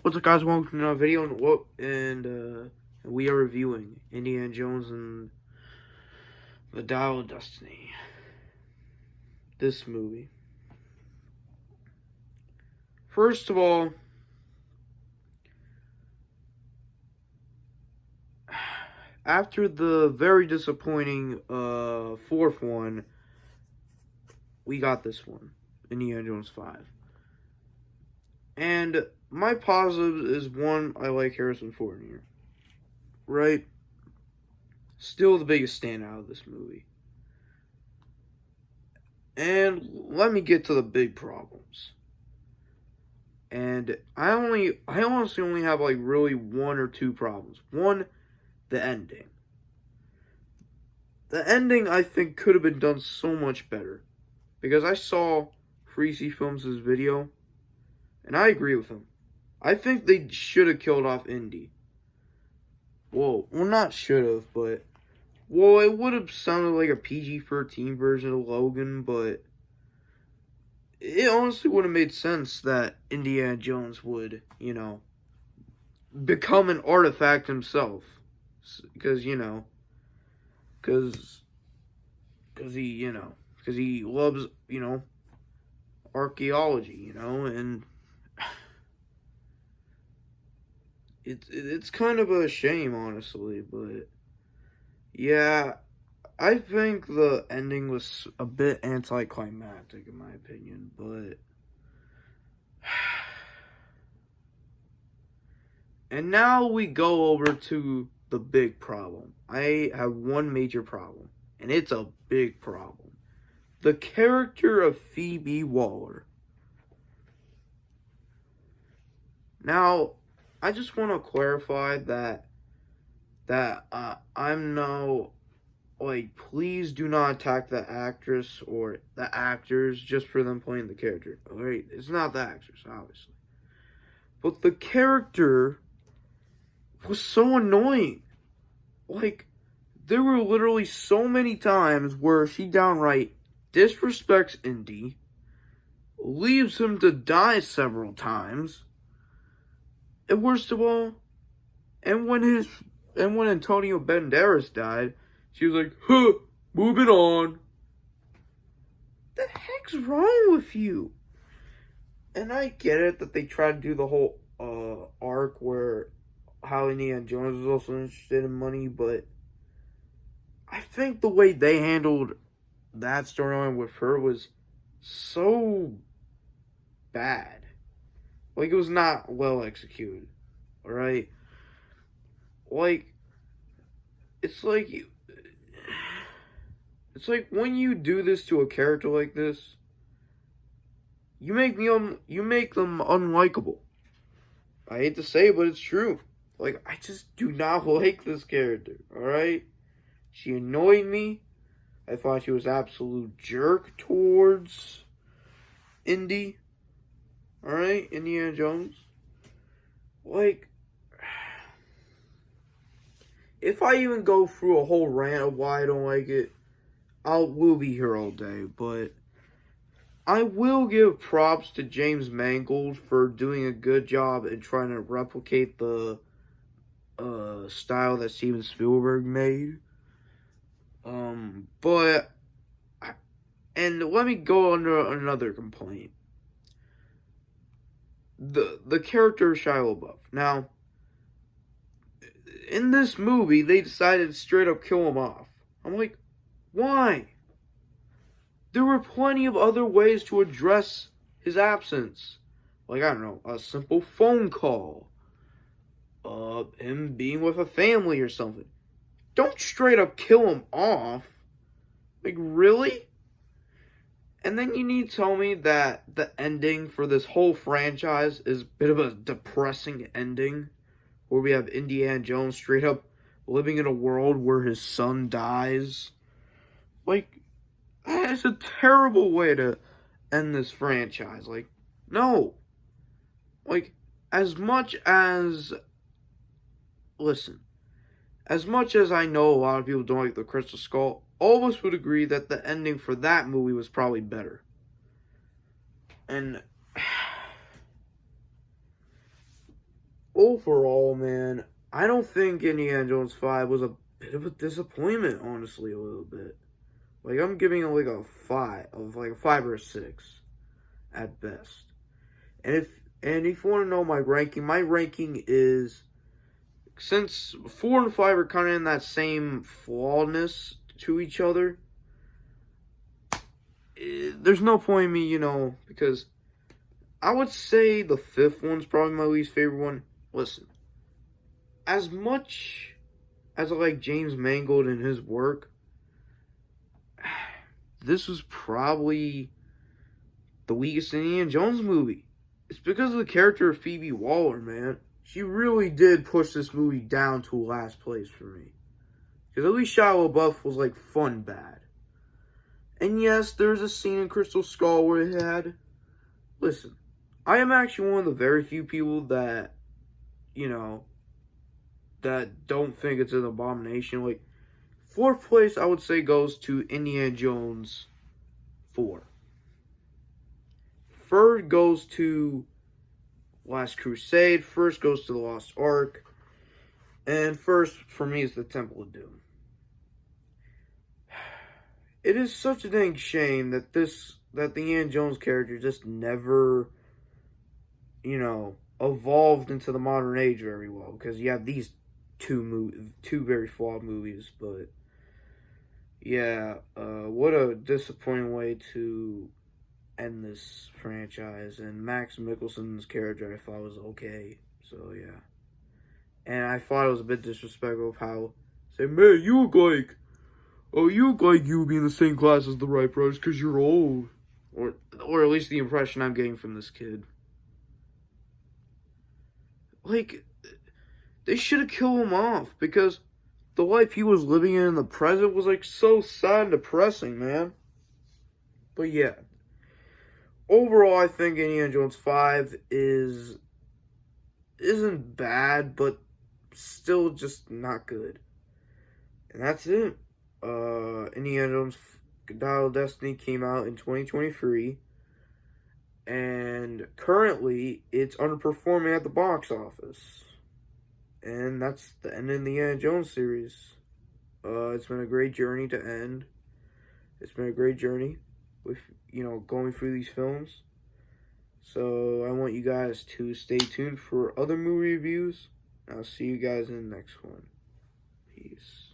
What's up, guys? Welcome to another video, and we are reviewing Indiana Jones and the Dial of Destiny. This movie. First of all, after the very disappointing fourth one, we got this one, Indiana Jones 5. And my positive is, one, I like Harrison Ford here. Right? Still the biggest standout of this movie. And let me get to the big problems. And I honestly only have like really one or two problems. One, the ending. The ending, I think, could have been done so much better. Because I saw Freezy Films' video, and I agree with him. I think they should have killed off Indy. Well, not should have, but... Well, it would have sounded like a PG-13 version of Logan, but... It honestly would have made sense that Indiana Jones would, become an artifact himself. Because he loves, archaeology, and it's kind of a shame, honestly, but yeah, I think the ending was a bit anticlimactic, in my opinion, but... And now we go over to the big problem. I have one major problem, and it's a big problem. The character of Phoebe Waller. Now, I just want to clarify that I'm no... please do not attack the actress or the actors just for them playing the character. Alright, it's not the actress, obviously. But the character was so annoying. There were literally so many times where she downright disrespects Indy, leaves him to die several times, and worst of all, and when Antonio Banderas died, she was like, huh, moving on. The heck's wrong with you? And I get it that they try to do the whole arc where how Indiana Jones was also interested in money, but I think the way they handled that storyline with her was so bad. It was not well executed. Alright? It's like when you do this to a character like this, you make them unlikable. I hate to say it, but it's true. I just do not like this character, alright? She annoyed me. I thought she was an absolute jerk towards Indy. Alright? Indiana Jones. If I even go through a whole rant of why I don't like it, we'll be here all day, but I will give props to James Mangold for doing a good job in trying to replicate the style that Steven Spielberg made. And let me go under another complaint. The character of Shia LaBeouf. Now, in this movie, they decided to straight up kill him off. I'm like, why? There were plenty of other ways to address his absence. I don't know, a simple phone call. Him being with a family or something. Don't straight up kill him off. Really? And then you need to tell me that the ending for this whole franchise is a bit of a depressing ending, where we have Indiana Jones straight up living in a world where his son dies. That's a terrible way to end this franchise. No. As much as... Listen. As much as I know a lot of people don't like the Crystal Skull, all of us would agree that the ending for that movie was probably better. And overall, man, I don't think Indiana Jones 5 was a bit of a disappointment, honestly, a little bit. Like, I'm giving it like a 5, like a 5 or a 6 at best. And if you want to know my ranking is, since 4 and 5 are kind of in that same flawedness to each other, there's no point in me, because I would say the 5th one's probably my least favorite one. Listen, as much as I like James Mangold and his work, this was probably the weakest Indiana Jones movie. It's because of the character of Phoebe Waller, man. She really did push this movie down to last place for me. Because at least Shia LaBeouf was like fun bad. And yes, there's a scene in Crystal Skull where it had... Listen, I am actually one of the very few people that, that don't think it's an abomination. Like, 4th place, I would say, goes to Indiana Jones 4. 3rd goes to Last Crusade. 1st goes to The Lost Ark. And 1st, for me, is the Temple of Doom. It is such a dang shame that the Indiana Jones character just never, evolved into the modern age very well. Because you have these two very flawed movies, but yeah, what a disappointing way to end this franchise. And Max Mikkelsen's character I thought was okay, so yeah. And I thought it was a bit disrespectful of how, say, man, you look like you would be in the same class as the Wright brothers because you're old. Or at least the impression I'm getting from this kid. Like, they should have killed him off, because the life he was living in the present was, like, so sad and depressing, man. But yeah. Overall, I think Indiana Jones 5 isn't bad, but still just not good. And that's it. Indiana Jones Dial of Destiny came out in 2023. And currently, it's underperforming at the box office. And that's the end of the Indiana Jones series. It's been a great journey to end. It's been a great journey with, going through these films. So I want you guys to stay tuned for other movie reviews. I'll see you guys in the next one. Peace.